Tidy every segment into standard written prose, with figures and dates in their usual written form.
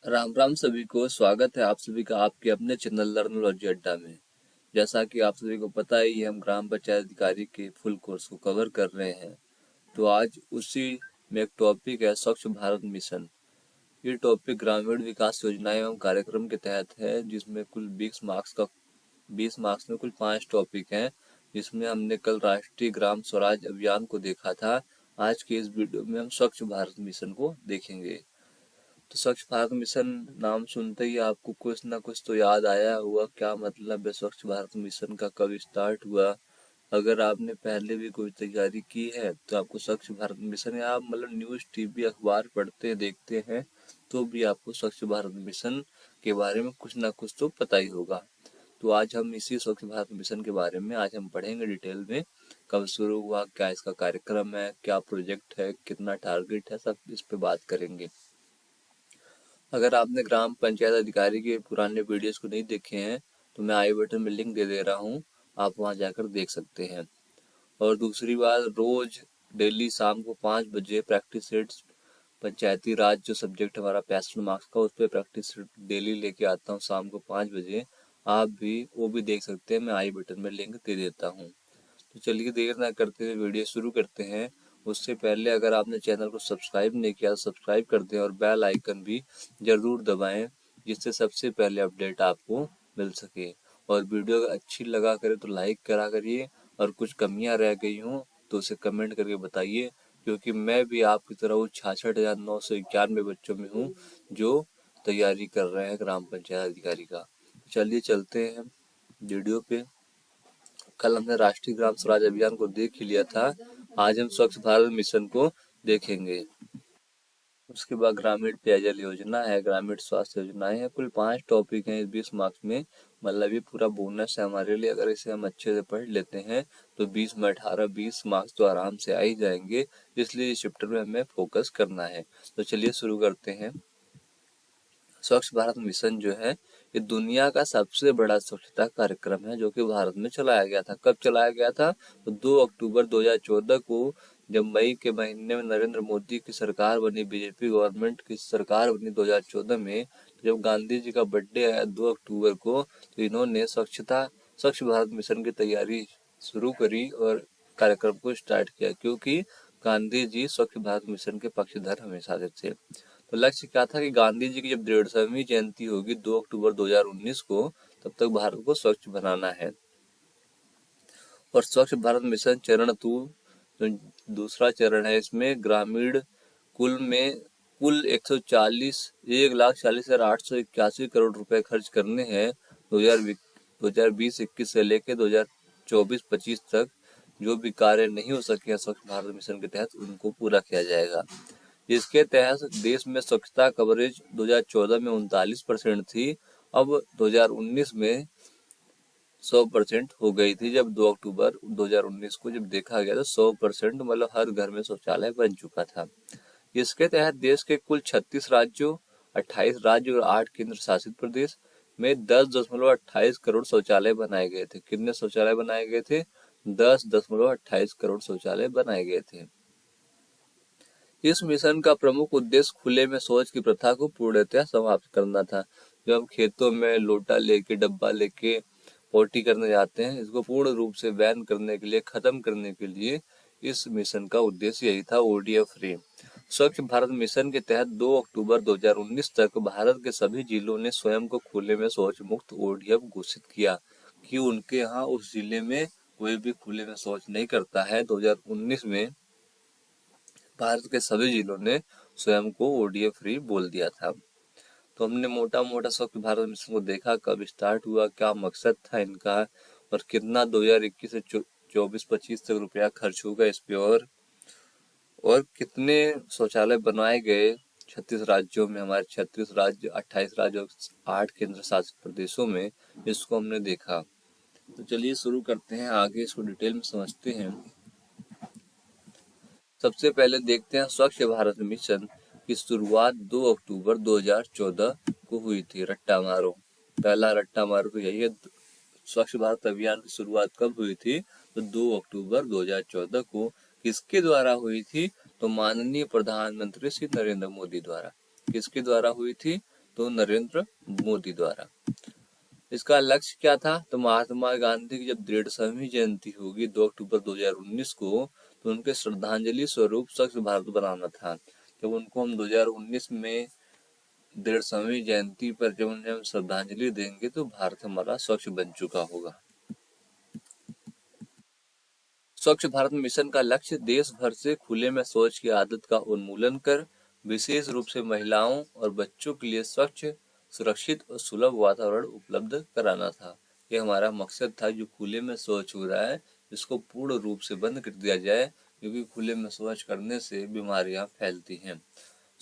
राम राम सभी को। स्वागत है आप सभी का आपके अपने चैनल लर्नोलॉजी अड्डा में। जैसा कि आप सभी को पता ही है, हम ग्राम पंचायत अधिकारी के फुल कोर्स को कवर कर रहे हैं। तो आज उसी में एक टॉपिक है स्वच्छ भारत मिशन। ये टॉपिक ग्रामीण विकास योजना एवं कार्यक्रम के तहत है, जिसमें कुल 20 मार्क्स में कुल 5 टॉपिक हैं। जिसमें हमने कल राष्ट्रीय ग्राम स्वराज अभियान को देखा था। आज के इस वीडियो में हम स्वच्छ भारत मिशन को देखेंगे। तो स्वच्छ भारत मिशन नाम सुनते ही आपको कुछ ना कुछ तो याद आया हुआ। क्या मतलब है स्वच्छ भारत मिशन का, कब स्टार्ट हुआ? अगर आपने पहले भी कोई तैयारी की है तो आपको स्वच्छ भारत मिशन, या आप मतलब न्यूज़ टीवी अखबार पढ़ते देखते हैं, तो भी आपको स्वच्छ भारत मिशन के बारे में कुछ ना कुछ तो पता ही होगा। तो आज हम इसी स्वच्छ भारत मिशन के बारे में आज हम पढ़ेंगे डिटेल में। कब शुरू हुआ, क्या इसका कार्यक्रम है, क्या प्रोजेक्ट है, कितना टारगेट है, सब इस पे बात करेंगे। अगर आपने ग्राम पंचायत अधिकारी के पुराने वीडियोस को नहीं देखे हैं तो मैं आई बटन में लिंक दे दे रहा हूँ, आप वहाँ जाकर देख सकते हैं। और दूसरी बात, रोज डेली शाम को 5 बजे प्रैक्टिस सेट्स पंचायती राज जो सब्जेक्ट हमारा 65 मार्क्स का, उस पर प्रैक्टिस सेट डेली लेके आता हूँ शाम को 5 बजे। आप भी वो भी देख सकते हैं, मैं आई बटन में लिंक दे देता हूँ। तो चलिए देर ना करते हुए वीडियो शुरू करते हैं। उससे पहले अगर आपने चैनल को सब्सक्राइब नहीं किया तो सब्सक्राइब कर दें और बेल आइकन भी जरूर दबाएं, जिससे सबसे पहले अपडेट आपको मिल सके। और वीडियो अगर अच्छी लगा करे तो लाइक करा करिए, और कुछ कमियां रह गई हों तो उसे कमेंट करके बताइए, क्योंकि मैं भी आपकी तरह उस 66,991 बच्चों में हूँ जो तैयारी कर रहे हैं ग्राम पंचायत अधिकारी का। चलिए चलते हैं वीडियो पे। कल हमने राष्ट्रीय ग्राम स्वराज अभियान को देख ही लिया था, आज हम स्वच्छ भारत मिशन को देखेंगे। उसके बाद ग्रामीण पेयजल योजना है, ग्रामीण स्वास्थ्य योजनाएं हैं। कुल 5 टॉपिक हैं इस 20 मार्क्स में। मतलब ये पूरा बोनस है हमारे लिए। अगर इसे हम अच्छे से पढ़ लेते हैं तो 20 में 18-20 मार्क्स तो आराम से आ ही जाएंगे। इसलिए इस चैप्टर में हमें फोकस करना है। तो चलिए शुरू करते हैं। स्वच्छ भारत मिशन जो है, ये दुनिया का सबसे बड़ा स्वच्छता कार्यक्रम है जो कि भारत में चलाया गया था। कब चलाया गया था? तो 2 अक्टूबर 2014 को, जब मई के महीने में नरेंद्र मोदी की सरकार बनी, बीजेपी गवर्नमेंट की सरकार बनी 2014 में। तो जब गांधी जी का बर्थडे आया 2 अक्टूबर को, तो इन्होंने स्वच्छ भारत मिशन की तैयारी शुरू करी और कार्यक्रम को स्टार्ट किया, क्योंकि गांधी जी स्वच्छ भारत मिशन के पक्षधर हमेशा से थे। तो लक्ष्य क्या था कि गांधी जी की जब 150वीं जयंती होगी 2 अक्टूबर 2019 को, तब तक भारत को स्वच्छ बनाना है। और स्वच्छ भारत मिशन चरण 2 जो दूसरा चरण है, इसमें ग्रामीण कुल 1,40,881 करोड़ रुपए खर्च करने हैं 2020-21 से लेकर 2024-25 तक। जो भी कार्य नहीं हो सके स्वच्छ भारत मिशन के तहत, उनको पूरा किया जाएगा। इसके तहत देश में स्वच्छता कवरेज 2014 में 39% थी, अब 2019 में 100% हो गई थी। जब 2 अक्टूबर 2019 को जब देखा गया तो 100%, मतलब हर घर में शौचालय बन चुका था। इसके तहत देश के कुल 36 राज्यों, 28 राज्य और 8 केंद्र शासित प्रदेश में 10.28 करोड़ शौचालय बनाए गए थे। कितने शौचालय बनाए गए थे? 10.28 करोड़ शौचालय बनाए गए थे। इस मिशन का प्रमुख उद्देश्य खुले में शौच की प्रथा को पूर्णतः समाप्त करना था। जो हम खेतों में लोटा लेके, डब्बा लेके पोटी करने जाते हैं, इसको पूर्ण रूप से बैन करने के लिए, खत्म करने के लिए इस मिशन का उद्देश्य यही था, ओडीएफ फ्री। स्वच्छ भारत मिशन के तहत 2 अक्टूबर 2019 तक भारत के सभी जिलों ने स्वयं को खुले में शौच मुक्त ओडीएफ घोषित किया, कि उनके यहाँ उस जिले में कोई भी खुले में शौच नहीं करता है। 2019 में भारत के सभी जिलों ने स्वयं को ओडीएफ फ्री बोल दिया था। तो हमने मोटा मोटा स्वच्छ भारत मिशन को देखा, कब स्टार्ट हुआ, क्या मकसद था इनका, और कितना 2021 से 24-25 तक रुपया खर्च होगा इस पे, और कितने शौचालय बनाए गए 36 राज्यों में, हमारे 36 राज्य, 28 राज्य और 8 केंद्र शासित प्रदेशों में, इसको हमने देखा। तो चलिए शुरू करते हैं, आगे इसको डिटेल में समझते हैं। सबसे पहले देखते हैं स्वच्छ भारत मिशन की शुरुआत 2 अक्टूबर 2014 को हुई थी। रट्टा मारो, पहला रट्टा मारो तो यही है। स्वच्छ भारत अभियान की शुरुआत कब हुई थी? तो 2 अक्टूबर 2014 को। किसके द्वारा हुई थी? तो माननीय प्रधानमंत्री श्री नरेंद्र मोदी द्वारा। किसके द्वारा हुई थी? तो नरेंद्र मोदी द्वारा। इसका लक्ष्य क्या था? तो महात्मा गांधी की जब 150वीं जयंती होगी 2 अक्टूबर 2019 को, तो उनके श्रद्धांजलि स्वरूप स्वच्छ भारत बनाना था। जब उनको हम 2019 में 150वीं जयंती पर जब उन्हें हम श्रद्धांजलि देंगे तो भारत हमारा स्वच्छ बन चुका होगा। स्वच्छ भारत मिशन का लक्ष्य देश भर से खुले में शौच की आदत का उन्मूलन कर विशेष रूप से महिलाओं और बच्चों के लिए स्वच्छ, सुरक्षित और सुलभ वातावरण उपलब्ध कराना था। ये हमारा मकसद था। जो खुले में शौच हो रहा है इसको पूर्ण रूप से बंद कर दिया जाए, क्योंकि खुले में शौच करने से बीमारियां फैलती हैं।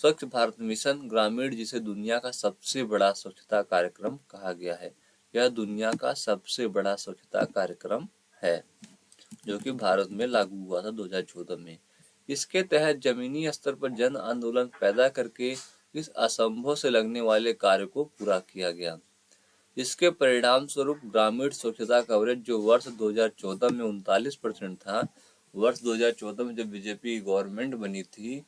स्वच्छ भारत मिशन ग्रामीण, जिसे दुनिया का सबसे बड़ा स्वच्छता कार्यक्रम कहा गया है, यह दुनिया का सबसे बड़ा स्वच्छता कार्यक्रम है जो कि भारत में लागू हुआ था 2014 में। इसके तहत जमीनी स्तर पर जन आंदोलन पैदा करके इस असंभव से लगने वाले कार्य को पूरा किया गया। इसके परिणाम स्वरूप ग्रामीण स्वच्छता कवरेज, जो वर्ष 2014 में 39% था, वर्ष 2014 में जब बीजेपी की गवर्नमेंट बनी थी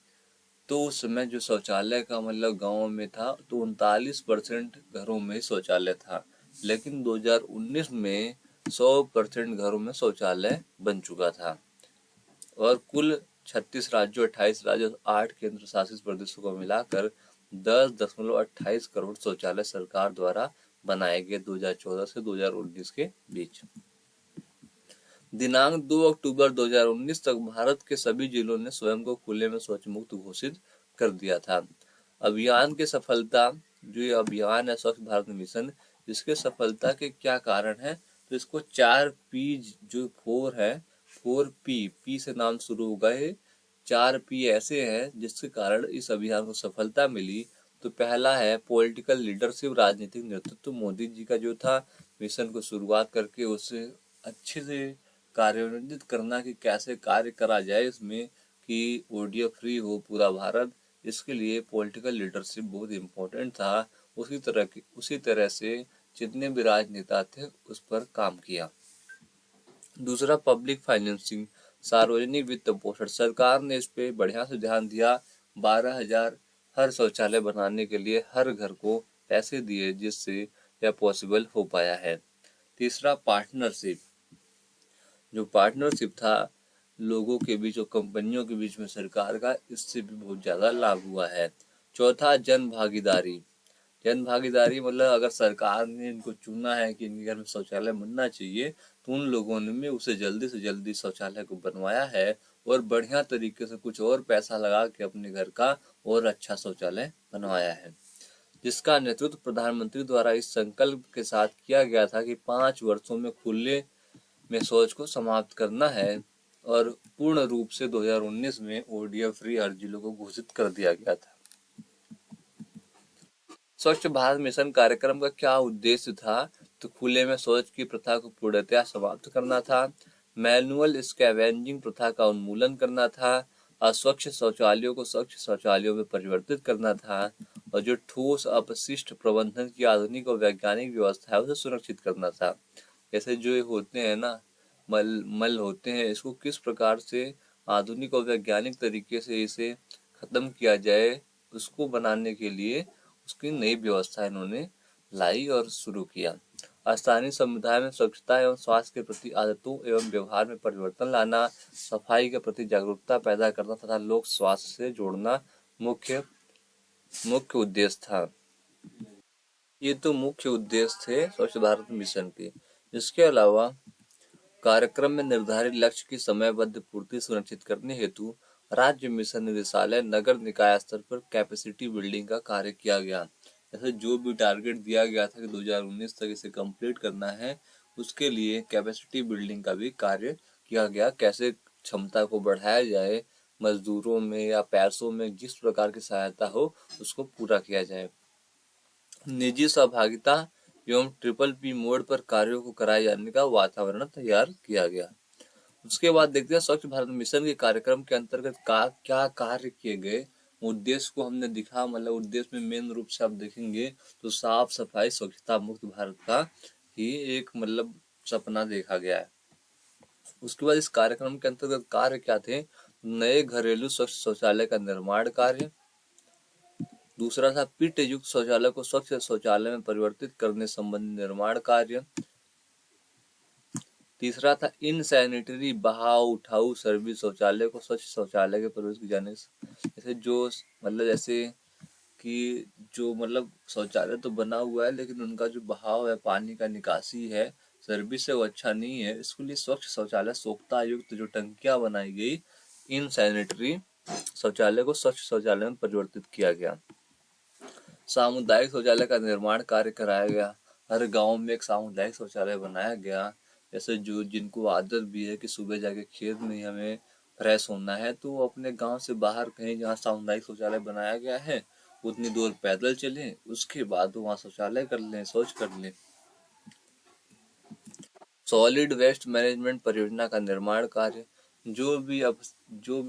तो उस समय जो शौचालय का मतलब गाँव में था तो 39% घरों में शौचालय था, लेकिन 2019 में 100% घरों में शौचालय बन चुका था। और कुल 36 राज्यों, 28 राज्यों, 8 केंद्र शासित प्रदेशों को मिलाकर 10.28 करोड़ शौचालय सरकार द्वारा बनाए गए 2014 से 2019 के बीच। दिनांक 2 अक्टूबर 2019 तक भारत के सभी जिलों ने स्वयं को खुले में शौच मुक्त घोषित कर दिया था। अभियान की सफलता, जो ये अभियान है स्वच्छ भारत मिशन, इसके सफलता के क्या कारण है? तो इसको 4P, जो 4 है, 4P से नाम शुरू होगा। ये 4P ऐसे हैं जिसके कारण इस अभियान को सफलता मिली। तो पहला है पॉलिटिकल लीडरशिप, राजनीतिक नेतृत्व। मोदी जी का जो था मिशन को शुरुआत करके उसे अच्छे से कार्यान्वित करना कि कैसे कार्य करा जाए इसमें कि ओडीएफ फ्री हो पूरा भारत, इसके लिए पॉलिटिकल लीडरशिप बहुत इम्पोर्टेंट था। उसी तरह से जितने भी राजनेता थे उस पर काम किया। दूसरा पब्लिक फाइनेंसिंग, सार्वजनिक वित्त पोषण। सरकार ने इस पे बढ़िया से ध्यान दिया। 12,000 हर शौचालय बनाने के लिए हर घर को पैसे दिए, जिससे यह पॉसिबल हो पाया है। तीसरा पार्टनरशिप, जो पार्टनरशिप था लोगों के बीच और कंपनियों के बीच में सरकार का, इससे भी बहुत ज्यादा लाभ हुआ है। चौथा जन भागीदारी। जन भागीदारी मतलब अगर सरकार ने इनको चुना है कि इनके घर में शौचालय बनना चाहिए, तो उन लोगों ने उसे जल्दी से जल्दी शौचालय को बनवाया है और बढ़िया तरीके से कुछ और पैसा लगा के अपने घर का और अच्छा शौचालय बनवाया है, जिसका नेतृत्व प्रधानमंत्री द्वारा इस संकल्प के साथ किया गया था कि 5 वर्षों में खुले में शौच को समाप्त करना है। और पूर्ण रूप से 2019 में ओडीएफ फ्री हर जिलों को घोषित कर दिया गया था। स्वच्छ भारत मिशन कार्यक्रम का क्या उद्देश्य था? तो खुले में शौच की प्रथा को पूर्णतया समाप्त करना था, मैनुअल स्कैवेंजिंग प्रथा का उन्मूलन करना था, अस्वच्छ शौचालयों को स्वच्छ शौचालयों में परिवर्तित करना था, और जो ठोस अपशिष्ट प्रबंधन की आधुनिक और वैज्ञानिक व्यवस्था है उसे सुरक्षित करना था। जैसे जो होते हैं ना मल होते हैं, इसको किस प्रकार से आधुनिक और वैज्ञानिक तरीके से इसे खत्म किया जाए, उसको बनाने के लिए उसकी नई व्यवस्था इन्होंने लाई और शुरू किया। स्थानीय समुदाय में स्वच्छता एवं स्वास्थ्य के प्रति आदतों एवं व्यवहार में परिवर्तन लाना, सफाई के प्रति जागरूकता पैदा करना तथा लोक स्वास्थ्य से जोड़ना मुख्य उद्देश्य था। ये तो मुख्य उद्देश्य थे स्वच्छ भारत मिशन के। इसके अलावा कार्यक्रम में निर्धारित लक्ष्य की समयबद्ध पूर्ति सुनिश्चित करने हेतु राज्य मिशन निदेशालय नगर निकाय स्तर पर कैपेसिटी बिल्डिंग का कार्य किया गया। जैसे जो भी टारगेट दिया गया था कि 2019 तक इसे कंप्लीट करना है, उसके लिए कैपेसिटी बिल्डिंग का भी कार्य किया गया। कैसे क्षमता को बढ़ाया जाए, मजदूरों में या पैसों में जिस प्रकार की सहायता हो उसको पूरा किया जाए। निजी सहभागिता एवं PPP मोड पर कार्यों को कराए जाने का वातावरण तैयार किया गया। उसके बाद देखते हैं स्वच्छ भारत मिशन के कार्यक्रम के अंतर्गत क्या कार्य किए गए। उद्देश्य को हमने दिखा, मतलब उद्देश्य में मेन रूप से आप देखेंगे तो साफ सफाई स्वच्छता मुक्त भारत का ही एक मतलब सपना देखा गया है। उसके बाद इस कार्यक्रम के अंतर्गत कार्य क्या थे? नए घरेलू स्वच्छ शौचालय का निर्माण कार्य, दूसरा था पिट युक्त शौचालय को स्वच्छ शौचालय में परिवर्तित करने संबंधी निर्माण कार्य। तीसरा था इन सैनिटरी बहाव उठाऊ सर्विस शौचालय को स्वच्छ शौचालय के प्रवेश की जाने से, जैसे जो मतलब जैसे कि जो मतलब शौचालय तो बना हुआ है लेकिन उनका जो बहाव है, पानी का निकासी है, सर्विस है, वो अच्छा नहीं है। इसके लिए स्वच्छ शौचालय सोख्ता युक्त जो टंकियां बनाई गई, इन सैनिटरी शौचालय को स्वच्छ शौचालय में परिवर्तित किया गया। सामुदायिक शौचालय का निर्माण कार्य कराया गया। हर गांव में एक सामुदायिक शौचालय बनाया गया। जैसे जो जिनको आदत भी है कि सुबह जाके खेत में हमें फ्रेश होना है, तो वो अपने गांव से बाहर कहीं जहाँ सामुदायिक शौचालय बनाया गया है उतनी दूर पैदल चलें, उसके बाद वहाँ शौचालय कर लें, शौच कर लें। सॉलिड वेस्ट मैनेजमेंट परियोजना का निर्माण कार्य, जो भी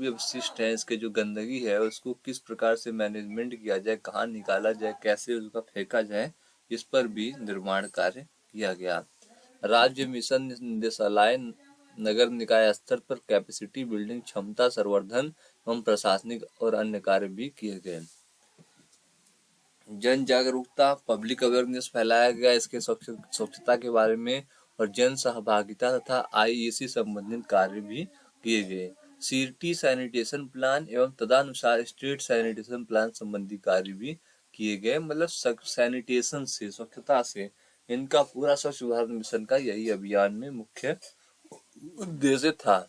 अपशिष्ट है, इसके जो गंदगी है उसको किस प्रकार से मैनेजमेंट किया जाए, कहाँ निकाला जाए, कैसे उसका फेंका जाए, इस पर भी निर्माण कार्य किया गया। राज्य मिशन निदेशालय नगर निकाय स्तर पर कैपेसिटी बिल्डिंग, क्षमता संवर्धन एवं प्रशासनिक और अन्य कार्य भी किए गए। जन जागरूकता, पब्लिक अवेयरनेस फैलाया गया इसके स्वच्छता के बारे में, और जन सहभागिता तथा आईईसी संबंधित कार्य भी किए गए। सिटी सैनिटेशन प्लान एवं तदनुसार स्ट्रीट सैनिटेशन प्लान संबंधी कार्य भी किए गए। मतलब सैनिटेशन से, स्वच्छता से, इनका पूरा स्वच्छ भारत मिशन का यही अभियान में मुख्य उद्देश्य था।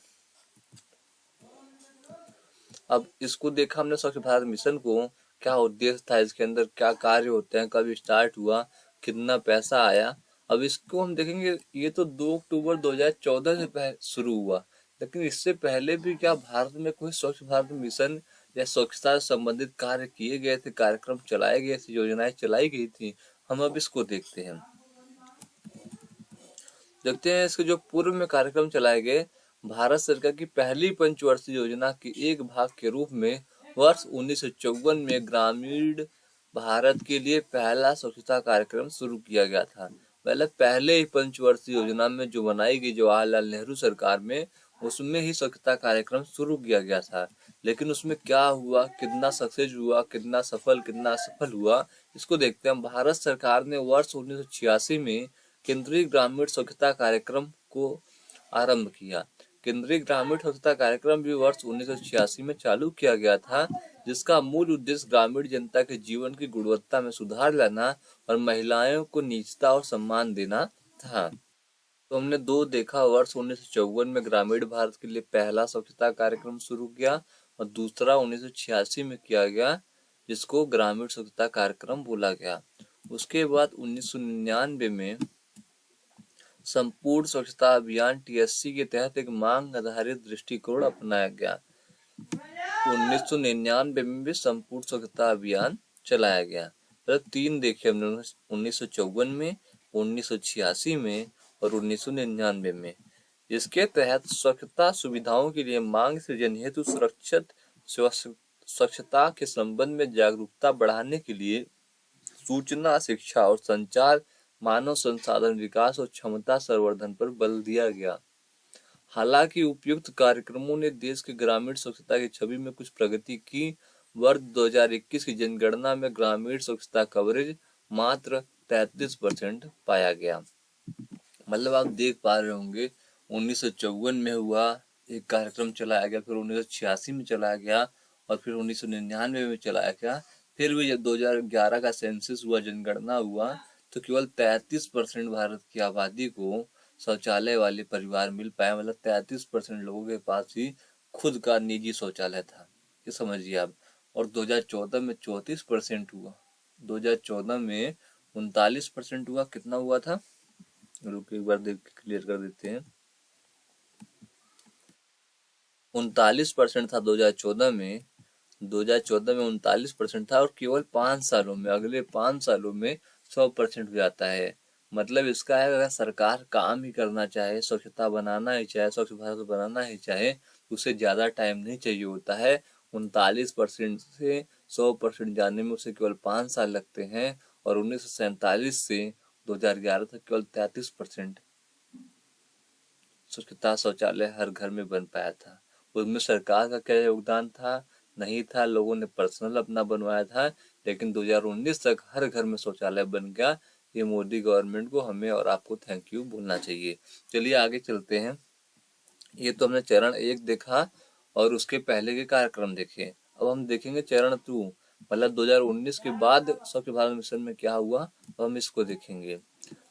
अब इसको देखा हमने स्वच्छ भारत मिशन को, क्या उद्देश्य था, इसके अंदर क्या कार्य होते हैं, कब स्टार्ट हुआ, कितना पैसा आया। अब इसको हम देखेंगे, ये तो 2 अक्टूबर 2014 से शुरू हुआ, लेकिन इससे पहले भी क्या भारत में कोई स्वच्छ भारत मिशन या स्वच्छता से संबंधित कार्य किए गए थे, कार्यक्रम चलाए गए थे, योजनाएं चलाई गई थी। हम अब इसको देखते हैं इसके जो पूर्व में कार्यक्रम चलाए गए। भारत सरकार की पहली पंचवर्षीय योजना के एक भाग के रूप में वर्ष 1954 में ग्रामीण भारत के लिए पहला स्वच्छता कार्यक्रम शुरू किया गया था। मतलब पहले ही पंचवर्षीय योजना में जो बनाई गई जवाहरलाल नेहरू सरकार में, उसमें ही स्वच्छता कार्यक्रम शुरू किया गया था। लेकिन उसमें क्या हुआ, कितना सक्सेस हुआ, कितना असफल हुआ, इसको देखते हैं। भारत सरकार ने वर्ष 1986 में केंद्रीय ग्रामीण स्वच्छता कार्यक्रम को आरंभ किया। केंद्रीय ग्रामीण स्वच्छता कार्यक्रम भी वर्ष 1986 में चालू किया गया था, जिसका मूल उद्देश्य ग्रामीण जनता के जीवन की गुणवत्ता में सुधार लाना और महिलाओं को निजता और सम्मान देना था। तो हमने दो देखा, वर्ष 1954 में ग्रामीण भारत के लिए पहला स्वच्छता कार्यक्रम शुरू किया, और दूसरा 1986 में किया गया, जिसको ग्रामीण स्वच्छता कार्यक्रम बोला गया। उसके बाद 1999 में संपूर्ण स्वच्छता अभियान टीएससी के तहत एक मांग आधारित दृष्टिकोण अपनाया गया। 1999 में भी संपूर्ण स्वच्छता अभियान चलाया गया। तो 3 देखे हमने, 1954 में, 1986 में और 1999 में। इसके तहत स्वच्छता सुविधाओं के लिए मांग सृजन हेतु सुरक्षित स्वच्छता के संबंध में जागरूकता बढ़ाने के लिए सूचना, शिक्षा और संचार, मानव संसाधन विकास और क्षमता संवर्धन पर बल दिया गया। हालांकि उपयुक्त कार्यक्रमों ने देश के ग्रामीण स्वच्छता की छवि में कुछ प्रगति की। वर्ष 2021 की जनगणना में ग्रामीण स्वच्छता कवरेज मात्र 33% पाया गया। मतलब आप देख पा रहे होंगे, 1954 में हुआ, एक कार्यक्रम चलाया गया, फिर 1986 में चलाया गया, और फिर 1999 में चलाया गया। फिर भी जब 2011 का सेंसस हुआ, जनगणना हुआ, तो केवल 33% भारत की आबादी को शौचालय वाले परिवार मिल पाए। मतलब 33% लोगों के पास ही खुद का निजी शौचालय था, ये समझिए आप। और 2014 में 34% हुआ, 2014 में 39% हुआ। कितना हुआ था, रुक एक बार देख क्लियर कर देते हैं। 39% था 2014 में, 2014 में 39% था, और केवल 5 सालों में, अगले 5 सालों में 100% हो जाता है। मतलब इसका है, अगर सरकार काम ही करना चाहे, स्वच्छता बनाना ही चाहे, स्वच्छ भारत बनाना ही चाहे, उसे ज्यादा टाइम नहीं चाहिए होता है। 39% से 100% जाने में उसे केवल 5 साल लगते हैं, और 1947 से 2011 तक केवल 33% स्वच्छता शौचालय हर घर में बन पाया था। उसमें सरकार का क्या योगदान था, नहीं था, लोगों ने पर्सनल अपना बनवाया था, लेकिन 2019 तक हर घर में शौचालय बन गया। ये मोदी गवर्नमेंट को, हमें और आपको थैंक यू बोलना चाहिए। चलिए आगे चलते हैं। ये तो हमने चरण 1 देखा और उसके पहले के कार्यक्रम देखे। अब हम देखेंगे चरण 2, मतलब 2019 के बाद स्वच्छ भारत मिशन में क्या हुआ, तो हम इसको देखेंगे।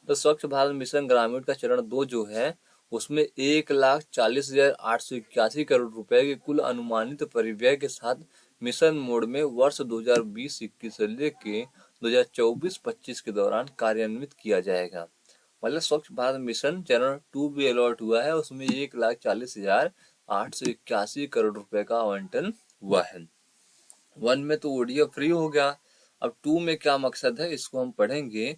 तो स्वच्छ भारत मिशन ग्रामीण का चरण 2 जो है, उसमें 1,40,881 करोड़ रुपए के कुल अनुमानित परिव्यय के साथ मिशन मोड में वर्ष 2020-21 से लेके 2024-25 के दौरान कार्यान्वित किया जाएगा। मतलब स्वच्छ भारत मिशन चरण 2 भी अलॉट हुआ है, उसमें 1,40,881 करोड़ रुपए का आवंटन हुआ है। 1 में तो ओडीएफ फ्री हो गया। अब 2 में क्या मकसद है, इसको हम पढ़ेंगे।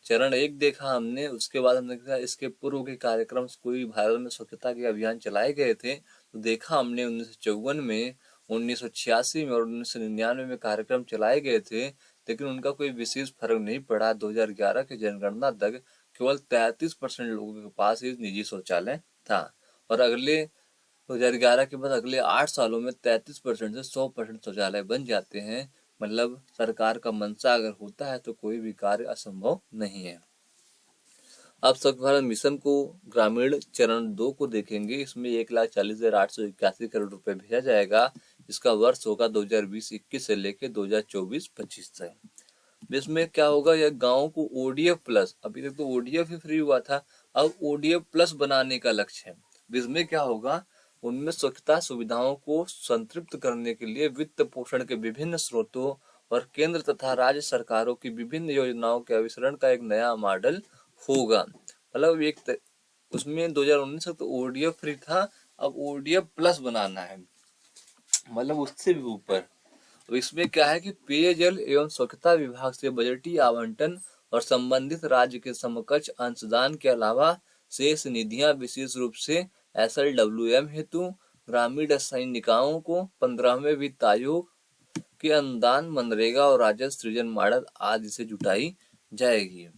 चरण 1 देखा हमने, उसके बाद हमने देखा इसके पूर्व के कार्यक्रम कोई भारत में स्वच्छता के अभियान चलाए गए थे। तो देखा हमने 1954 में, 1986 में और 1999 में कार्यक्रम चलाए गए थे, लेकिन उनका कोई विशेष फर्क नहीं पड़ा। 2011 की जनगणना तक केवल 33% लोगों के पास ही निजी शौचालय था, और अगले 2011 के बाद अगले 8 सालों में 33% से 100% शौचालय बन जाते हैं। मतलब सरकार का मंशा अगर होता है तो कोई भी कार्य असंभव नहीं है। अब स्वच्छ भारत मिशन को ग्रामीण चरण 2 को देखेंगे। इसमें 1,40,881 करोड़ रुपए भेजा जाएगा। इसका वर्ष होगा 2020-21 से लेके 2024-25 तक। इसमें क्या होगा, यह गाँव को ओडीएफ प्लस, अभी तक तो ओडीएफ ही फ्री हुआ था, अब ओडीएफ प्लस बनाने का लक्ष्य है। इसमें क्या होगा, उनमें स्वच्छता सुविधाओं को संतृप्त करने के लिए वित्त पोषण के विभिन्न स्रोतों और केंद्र तथा राज्य सरकारों की विभिन्न योजनाओं के अभिसरण का एक नया मॉडल होगा। मतलब उसमें 2019 तक तो ओडीएफ फ्री था, अब ओडीएफ प्लस बनाना है, मतलब उससे भी ऊपर। तो इसमें क्या है कि पेयजल एवं स्वच्छता विभाग से बजटीय आवंटन और संबंधित राज्य के समकक्ष अंशदान के अलावा शेष निधियां विशेष रूप से SLWM हेतु ग्रामीण स्थायी निकायों को 15वें वित्त आयोग के अनुदान, मनरेगा और राजस्व सृजन मॉडल आदि से जुटाई जाएगी।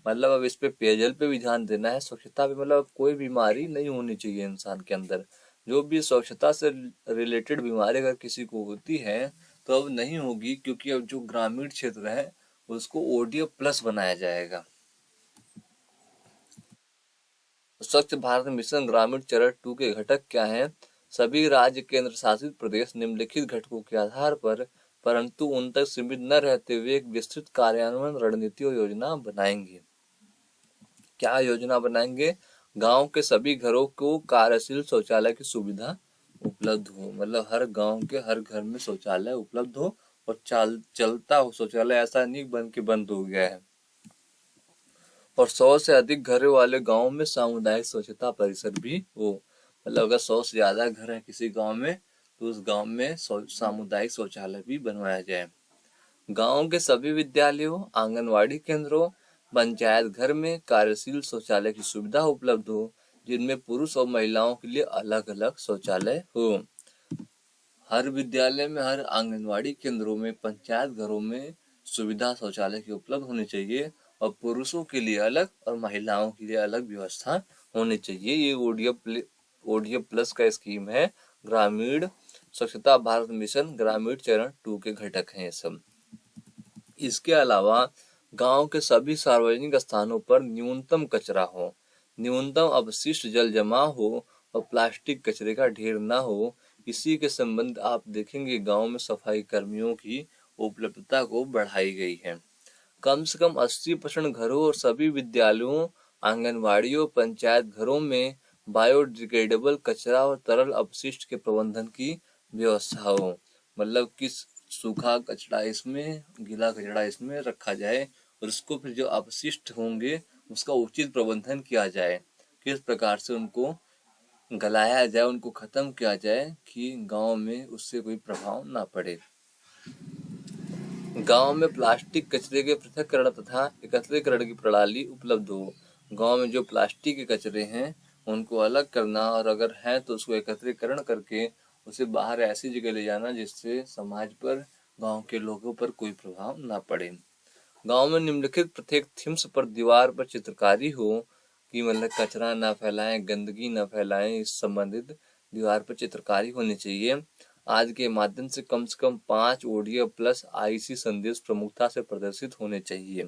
मतलब अब इस पे पेयजल पे भी ध्यान देना है, स्वच्छता भी, मतलब कोई बीमारी नहीं होनी चाहिए इंसान के अंदर। जो भी स्वच्छता से रिलेटेड बीमारी अगर किसी को होती है तो अब नहीं होगी, क्योंकि अब जो ग्रामीण क्षेत्र है उसको ओडीएफ प्लस बनाया जाएगा। स्वच्छ भारत मिशन ग्रामीण चरण 2 के घटक क्या हैं? सभी राज्य केंद्र शासित प्रदेश निम्नलिखित घटकों के आधार पर, परंतु उन तक सीमित न रहते हुए, एक विस्तृत कार्यान्वयन रणनीति और योजना बनाएंगे। क्या योजना बनाएंगे? गांव के सभी घरों को कार्यशील शौचालय की सुविधा उपलब्ध हो, मतलब हर गांव के हर घर में शौचालय उपलब्ध हो, और चलता हो शौचालय, ऐसा नहीं बन के बंद हो गया है। और 100 से अधिक घरों वाले गांव में सामुदायिक स्वच्छता परिसर भी हो, मतलब अगर 100 से ज्यादा घर है किसी गांव में तो उस गांव में सामुदायिक शौचालय भी बनवाया जाए। गांव के सभी विद्यालयों, आंगनवाड़ी केंद्रों, पंचायत घर में कार्यशील शौचालय की सुविधा उपलब्ध हो, जिनमें पुरुष और महिलाओं के लिए अलग अलग शौचालय हो। हर विद्यालय में, हर आंगनवाड़ी केंद्रों में, पंचायत घरों में सुविधा शौचालय की उपलब्ध होनी चाहिए, और पुरुषों के लिए अलग और महिलाओं के लिए अलग व्यवस्था होनी चाहिए। ये ओडीएफ प्लस का स्कीम है। ग्रामीण स्वच्छता भारत मिशन ग्रामीण चरण 2 के घटक हैं ये सब। इसके अलावा गांव के सभी सार्वजनिक स्थानों पर न्यूनतम कचरा हो, न्यूनतम अपशिष्ट जल जमा हो, और प्लास्टिक कचरे का ढेर ना हो। इसी के संबंध आप देखेंगे गांव में सफाई कर्मियों की उपलब्धता को बढ़ाई गई है। कम से कम 80% घरों और सभी विद्यालयों, आंगनवाड़ियों, पंचायत घरों में बायोडिग्रेडेबल कचरा और तरल अपशिष्ट के प्रबंधन की व्यवस्था हो, मतलब कि सूखा कचरा इसमें, गीला कचरा इसमें रखा जाए, और उसको फिर जो अपशिष्ट होंगे उसका उचित प्रबंधन किया जाए, किस प्रकार से उनको गलाया जाए, उनको खत्म किया जाए कि गांव में उससे कोई प्रभाव ना पड़े। गांव में प्लास्टिक कचरे के पृथक्करण तथा एकत्रीकरण की प्रणाली उपलब्ध हो। गांव में जो प्लास्टिक के कचरे हैं उनको अलग करना, और अगर है तो उसको एकत्रीकरण करके उसे बाहर ऐसी जगह ले जाना जिससे समाज पर, गांव के लोगों पर कोई प्रभाव ना पड़े। गांव में निम्नलिखित प्रत्येक थीम्स पर दीवार पर चित्रकारी हो, कि मतलब कचरा ना फैलाएं, गंदगी ना फैलाएं, इस संबंधित दीवार पर चित्रकारी होनी चाहिए। आज के माध्यम से कम 5 ODF प्लस IC संदेश प्रमुखता से प्रदर्शित होने चाहिए।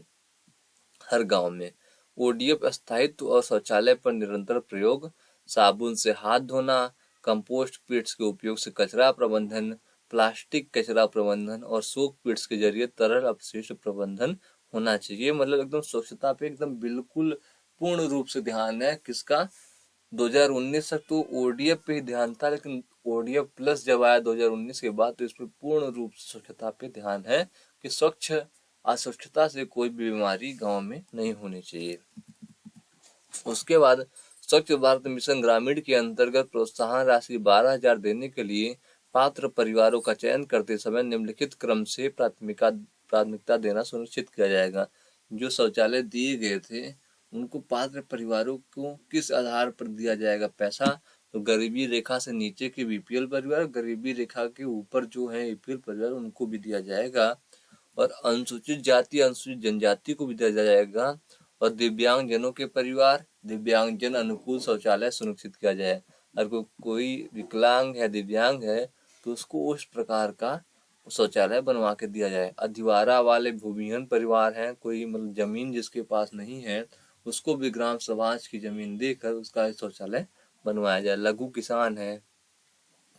हर गांव में ODF स्थायित्व और शौचालय पर निरंतर प्रयोग, साबुन से हाथ धोना, कंपोस्ट पिट्स के उपयोग से कचरा प्रबंधन, प्लास्टिक कचरा प्रबंधन और सोक पिट्स के जरिए तरल अपशिष्ट प्रबंधन होना चाहिए। मतलब एकदम स्वच्छता पे एकदम बिल्कुल पूर्ण रूप से ध्यान है। किसका? 2019 तक तो ODF पे ही ध्यान था, लेकिन ODF प्लस जब आया 2019 के बाद तो इस पर पूर्ण रूप से स्वच्छता पे ध्यान है कि अस्वच्छता से कोई भी बीमारी गांव में नहीं होनी चाहिए। उसके बाद स्वच्छ भारत मिशन ग्रामीण के अंतर्गत प्रोत्साहन राशि 12,000 देने के लिए पात्र परिवारों का चयन करते समय निम्नलिखित क्रम से प्राथमिकता देना सुनिश्चित किया जाएगा। जो शौचालय दिए गए थे उनको पात्र परिवारों को किस आधार पर दिया जाएगा पैसा? तो गरीबी रेखा से नीचे के BPL परिवार, गरीबी रेखा के ऊपर जो है APL परिवार, उनको भी दिया जाएगा। और अनुसूचित जाति अनुसूचित जनजाति को भी दिया जाएगा। और दिव्यांग जनों के परिवार, दिव्यांग जन अनुकूल शौचालय सुनिश्चित किया जाए। अगर कोई विकलांग है, दिव्यांग है, तो उसको उस प्रकार का शौचालय बनवा के दिया जाए। अधिवारा वाले भूमिहीन परिवार हैं, कोई मतलब जमीन जिसके पास नहीं है, उसको भी ग्राम समाज की जमीन देकर उसका शौचालय बनवाया जाए। लघु किसान है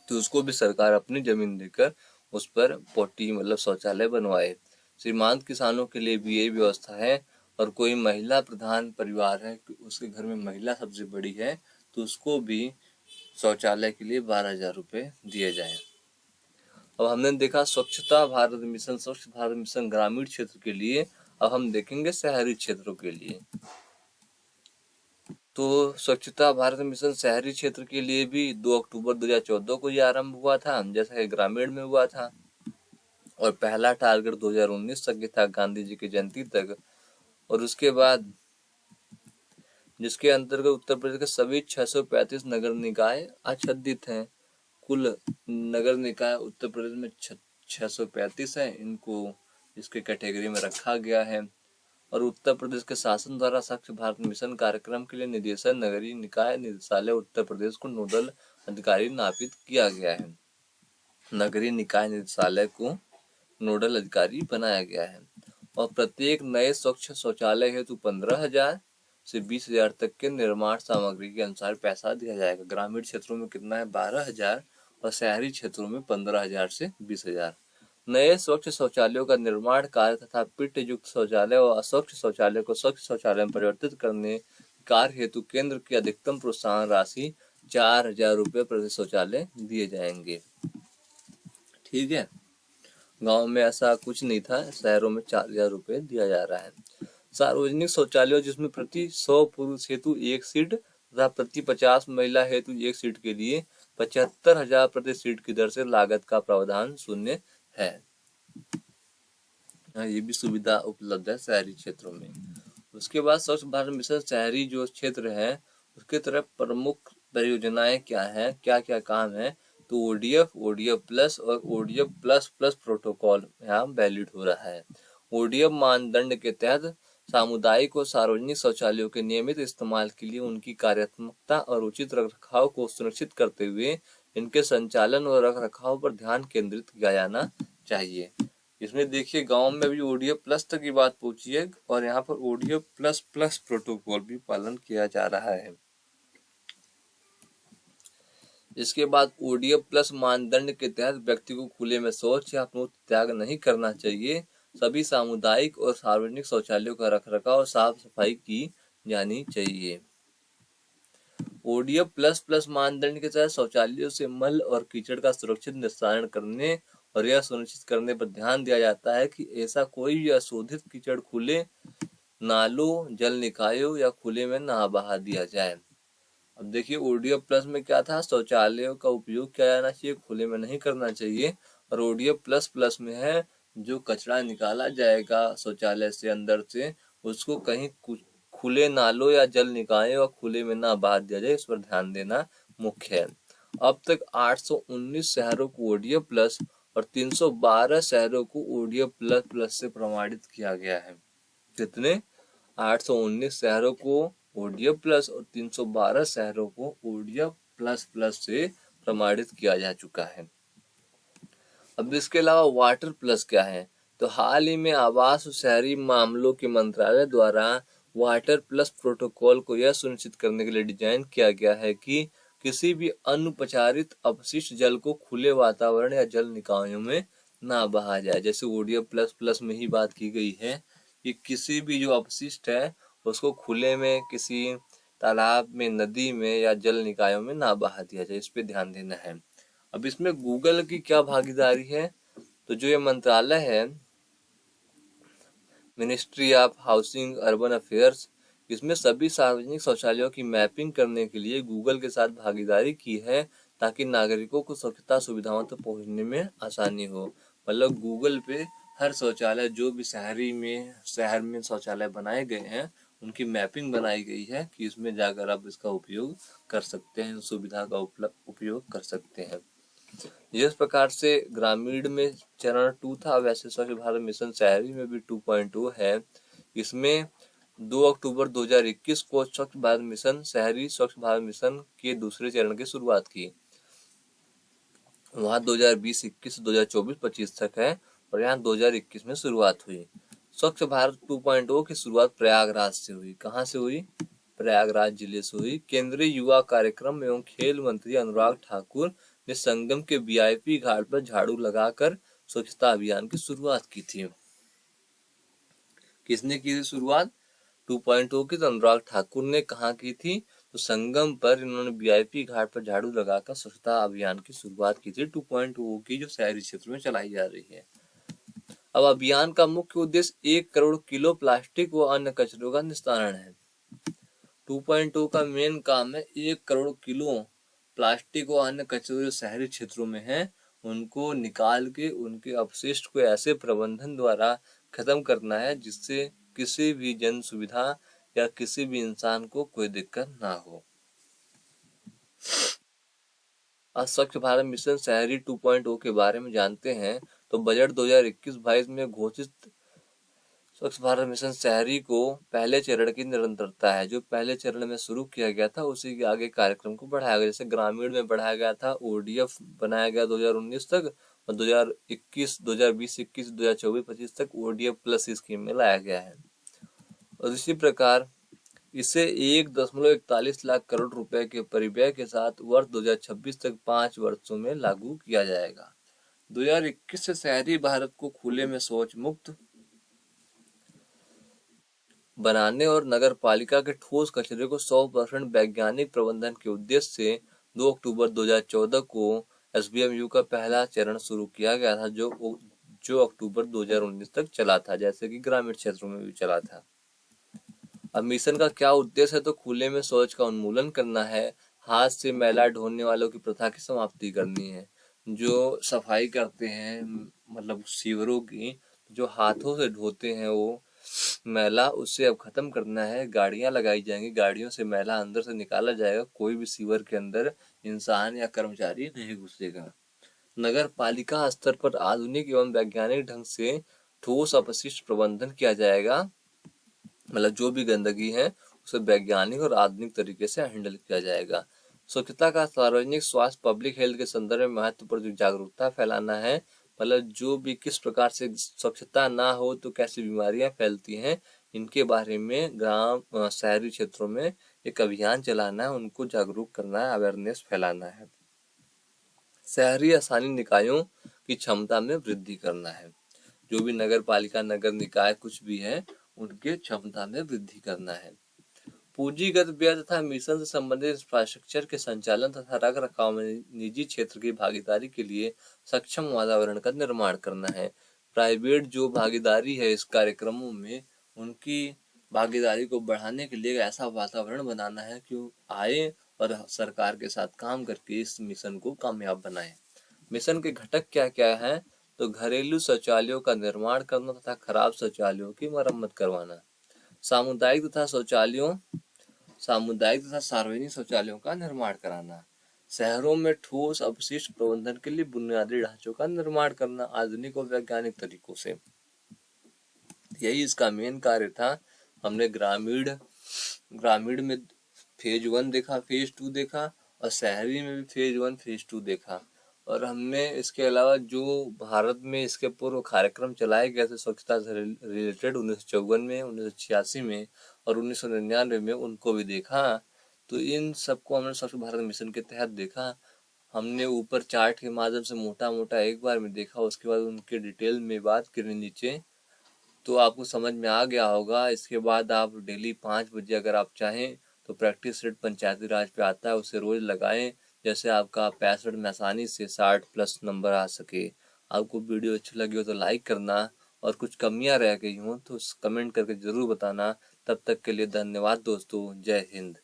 तो उसको भी सरकार अपनी जमीन देकर उस पर पोटी मतलब शौचालय बनवाए। सीमांत किसानों के लिए भी यही व्यवस्था है। और कोई महिला प्रधान परिवार है, उसके घर में महिला सबसे बड़ी है, तो उसको भी शौचालय के लिए 12,000 रुपये दिए जाए। अब हमने देखा स्वच्छ भारत मिशन ग्रामीण क्षेत्र के लिए। अब हम देखेंगे शहरी क्षेत्रों के लिए। तो स्वच्छता भारत मिशन शहरी क्षेत्र के लिए भी 2 अक्टूबर 2014 को ये आरंभ हुआ था, जैसा कि ग्रामीण में हुआ था। और पहला टारगेट 2019 तक था, गांधी जी की जयंती तक। और उसके बाद जिसके अंतर्गत उत्तर प्रदेश के सभी 635 नगर निकाय आच्छादित हैं। कुल नगर निकाय उत्तर प्रदेश में 635 है, इनको इसके कैटेगरी में रखा गया है। और उत्तर प्रदेश के शासन द्वारा स्वच्छ भारत मिशन कार्यक्रम के लिए निदेशक नगरीय निकाय निदेशालय उत्तर प्रदेश को नोडल अधिकारी नामित किया गया है। नगरीय निकाय निदेशालय को नोडल अधिकारी बनाया गया है। और प्रत्येक नए स्वच्छ शौचालय हेतु 15,000 से 20,000 तक के निर्माण सामग्री के अनुसार पैसा दिया जाएगा। ग्रामीण क्षेत्रों में कितना है? 12,000 और शहरी क्षेत्रों में 15,000 से 20,000। नए स्वच्छ शौचालयों का निर्माण कार्य तथा पिट युक्त शौचालय और अस्वच्छ शौचालय को स्वच्छ शौचालय में परिवर्तित करने कार्य हेतु केंद्र की अधिकतम प्रोत्साहन राशि 4,000 रुपये प्रति शौचालय दिए जाएंगे। ठीक है, गांव में ऐसा कुछ नहीं था, शहरों में 4,000 रुपये दिया जा रहा है। सार्वजनिक शौचालय जिसमें प्रति 100 पुरुष हेतु 1 सीट तथा प्रति 50 महिला हेतु 1 सीट के लिए 75,000 प्रति सीट की दर से लागत का प्रावधान शून्य है। ये भी सुविधा उपलब्ध है शहरी क्षेत्रों में। उसके बाद स्वच्छ भारत मिशन शहरी जो क्षेत्र है उसके तरफ प्रमुख परियोजनाएं क्या है, क्या क्या काम है? तो ODF प्लस और ODF प्लस प्लस प्रोटोकॉल यहाँ वैलिड हो रहा है। ODF मानदंड के तहत सामुदायिक और सार्वजनिक शौचालयों के नियमित इस्तेमाल के लिए उनकी कार्यात्मकता और उचित रखरखाव को सुनिश्चित करते हुए इनके संचालन और रखरखाव पर ध्यान केंद्रित किया जाना चाहिए। इसमें देखिए गांव में भी ODF प्लस तक की बात पहुंची है और यहाँ पर ODF प्लस प्लस प्रोटोकॉल भी पालन किया जा रहा है। इसके बाद ODF प्लस मानदंड के तहत व्यक्ति को खुले में शौच या मूत्र त्याग नहीं करना चाहिए। सभी सामुदायिक और सार्वजनिक शौचालयों का रखरखाव और साफ सफाई की जानी चाहिए। ODF प्लस प्लस मानदंड के तहत शौचालयों से मल और कीचड़ का सुरक्षित निस्तारण करने और यह सुनिश्चित करने पर ध्यान दिया जाता है कि ऐसा कोई भी अशोधित कीचड़ खुले नालों, जल निकायों या खुले में ना बहा दिया जाए। अब देखिए ODF प्लस में क्या था? शौचालयों का उपयोग किया जाना चाहिए, खुले में नहीं करना चाहिए। और ODF प्लस प्लस में है जो कचरा निकाला जाएगा शौचालय से अंदर से, उसको कहीं खुले नालों या जल निकायों या खुले में ना बहा दिया जाए, इस पर ध्यान देना मुख्य है। अब तक 819 शहरों को ODF प्लस और 312 शहरों को ODF प्लस प्लस से प्रमाणित किया गया है। कितने? 819 शहरों को ODF प्लस और 312 शहरों को ODF प्लस प्लस से प्रमाणित किया जा चुका है। अब इसके अलावा वाटर प्लस क्या है? तो हाल ही में आवास और शहरी मामलों के मंत्रालय द्वारा वाटर प्लस प्रोटोकॉल को यह सुनिश्चित करने के लिए डिजाइन किया गया है कि किसी भी अनुपचारित अपशिष्ट जल को खुले वातावरण या जल निकायों में ना बहा जाए। जैसे ओडीएफ प्लस प्लस में ही बात की गई है कि किसी भी जो अपशिष्ट है उसको खुले में किसी तालाब में, नदी में या जल निकायों में ना बहा दिया जाए, इस पे ध्यान देना है। अब इसमें गूगल की क्या भागीदारी है? तो जो ये मंत्रालय है, ministry of housing urban affairs, इसमें सभी सार्वजनिक शौचालयों की मैपिंग करने के लिए गूगल के साथ भागीदारी की है ताकि नागरिकों को स्वच्छता सुविधाओं तक पहुंचने में आसानी हो। मतलब गूगल पे हर शौचालय, जो भी शहर में शौचालय बनाए गए हैं, उनकी मैपिंग बनाई गई है कि इसमें जाकर आप इसका उपयोग कर सकते हैं, सुविधा का उपयोग कर सकते हैं। जिस प्रकार से ग्रामीण में चरण 2 था, वैसे स्वच्छ भारत मिशन शहरी में भी 2.0 है। इसमें 2 अक्टूबर 2021 को स्वच्छ भारत मिशन शहरी स्वच्छ भारत मिशन के दूसरे चरण की शुरुआत की। वहाँ 2020-21, 2024-25 तक है और यहाँ 2021 में शुरुआत हुई। स्वच्छ भारत 2.0 की शुरुआत प्रयागराज से हुई। कहाँ से हुई? प्रयागराज जिले से हुई। केंद्रीय युवा कार्यक्रम एवं खेल मंत्री अनुराग ठाकुर ने संगम के वीआईपी घाट पर झाड़ू लगाकर स्वच्छता अभियान की शुरुआत की थी। किसने की थी शुरुआत? 2.0 की तो अनुराग ठाकुर ने कहाँ की थी? तो संगम पर इन्होंने वीआईपी घाट पर झाड़ू लगाकर स्वच्छता अभियान की शुरुआत की थी 2.0 की, जो शहरी क्षेत्र में चलाई जा रही है। अब अभियान का मुख्य उद्देश्य 1 करोड़ किलो प्लास्टिक व अन्य कचरों का निस्तारण है। 2.0 का मेन काम है 1 करोड़ किलो प्लास्टिक व अन्य कचरे जो शहरी क्षेत्रों में है उनको निकाल के उनके अपशिष्ट को ऐसे प्रबंधन द्वारा खत्म करना है जिससे किसी भी जन सुविधा या किसी भी इंसान को कोई दिक्कत ना हो। आज स्वच्छ भारत मिशन शहरी 2.0 के बारे में जानते हैं। तो बजट 2021-22 में घोषित स्वच्छ भारत मिशन शहरी को पहले चरण की निरंतरता है। जो पहले चरण में शुरू किया गया था उसी के आगे कार्यक्रम को बढ़ाया गया। जैसे ग्रामीण में बढ़ाया गया था, ओडीएफ बनाया गया 2019 तक और 2021, 2020-21, 2024-25 तक ओडीएफ प्लस स्कीम में लाया गया है। और इसी प्रकार इसे 1.41 लाख करोड़ रुपए के परिव्यय के साथ वर्ष 2026 तक 5 वर्षों में लागू किया जाएगा। 2021 से शहरी भारत को खुले में शौच मुक्त बनाने और नगर पालिका के ठोस कचरे को 100% वैज्ञानिक प्रबंधन के उद्देश्य से 2 अक्टूबर 2014 को एसबीएमयू का पहला चरण शुरू किया गया था, जो अक्टूबर 2019 तक चला था, जैसे कि ग्रामीण क्षेत्रों में भी चला था। अब मिशन का क्या उद्देश्य है? तो खुले में शौच का उन्मूलन करना है, हाथ से मैला ढोने वालों की प्रथा की समाप्ति करनी है। जो सफाई करते हैं मतलब सीवरों की, जो हाथों से ढोते हैं वो मैला, उससे अब खत्म करना है। गाड़ियां लगाई जाएंगी, गाड़ियों से मैला अंदर से निकाला जाएगा, कोई भी सीवर के अंदर इंसान या कर्मचारी नहीं घुसेगा। नगर पालिका स्तर पर आधुनिक एवं वैज्ञानिक ढंग से ठोस अपशिष्ट प्रबंधन किया जाएगा। मतलब जो भी गंदगी है उसे वैज्ञानिक और आधुनिक तरीके से हैंडल किया जाएगा। स्वच्छता का सार्वजनिक स्वास्थ्य पब्लिक हेल्थ के संदर्भ में महत्वपूर्ण जागरूकता फैलाना है। मतलब जो भी किस प्रकार से स्वच्छता ना हो तो कैसी बीमारियां फैलती हैं, इनके बारे में ग्राम शहरी क्षेत्रों में एक अभियान चलाना है, उनको जागरूक करना है, अवेयरनेस फैलाना है। शहरी स्थानीय निकायों की क्षमता में वृद्धि करना है। जो भी नगर पालिका, नगर निकाय कुछ भी है, उनके क्षमता में वृद्धि करना है। पूंजीगत व्यय तथा मिशन से संबंधित इंफ्रास्ट्रक्चर के संचालन तथा रख रखाव में निजी क्षेत्र की भागीदारी के लिए सक्षम वातावरण का निर्माण करना है। प्राइवेट जो भागीदारी है इस कार्यक्रमों में, उनकी भागीदारी को बढ़ाने के लिए ऐसा वातावरण बनाना है कि वो आए और सरकार के साथ काम करके इस मिशन को कामयाब बनाए। मिशन के घटक क्या क्या है? तो घरेलू शौचालयों का निर्माण करना तथा खराब शौचालयों की मरम्मत करवाना, सामुदायिक तथा सार्वजनिक शौचालयों का निर्माण कराना, शहरों में ठोस अपशिष्ट प्रबंधन के लिए बुनियादी ढांचों का निर्माण करना आधुनिक और वैज्ञानिक तरीकों से। यही इसका मेन कार्य था। हमने ग्रामीण में फेज 1 देखा, फेज 2 देखा और शहरी में भी फेज 1 फेज 2 देखा। और हमने इसके अलावा जो भारत में इसके पूर्व कार्यक्रम चलाए गए थे स्वच्छता से रिलेटेड 1954 में, 1986 में और 1999 में, उनको भी देखा। तो इन सबको हमने स्वच्छ भारत मिशन के तहत देखा। हमने ऊपर चार्ट के माध्यम से मोटा मोटा एक बार में देखा, उसके बाद उनके डिटेल में बात करें नीचे, तो आपको समझ में आ गया होगा। इसके बाद आप डेली 5 बजे अगर आप चाहें तो प्रैक्टिस सेट पंचायती राज पे आता है, उसे रोज लगाएं, जैसे आपका 65 में आसानी से 60+ नंबर आ सके। आपको वीडियो अच्छी लगी हो तो लाइक करना, और कुछ कमियां रह गई हों तो कमेंट करके जरूर बताना। तब तक के लिए धन्यवाद दोस्तों, जय हिंद।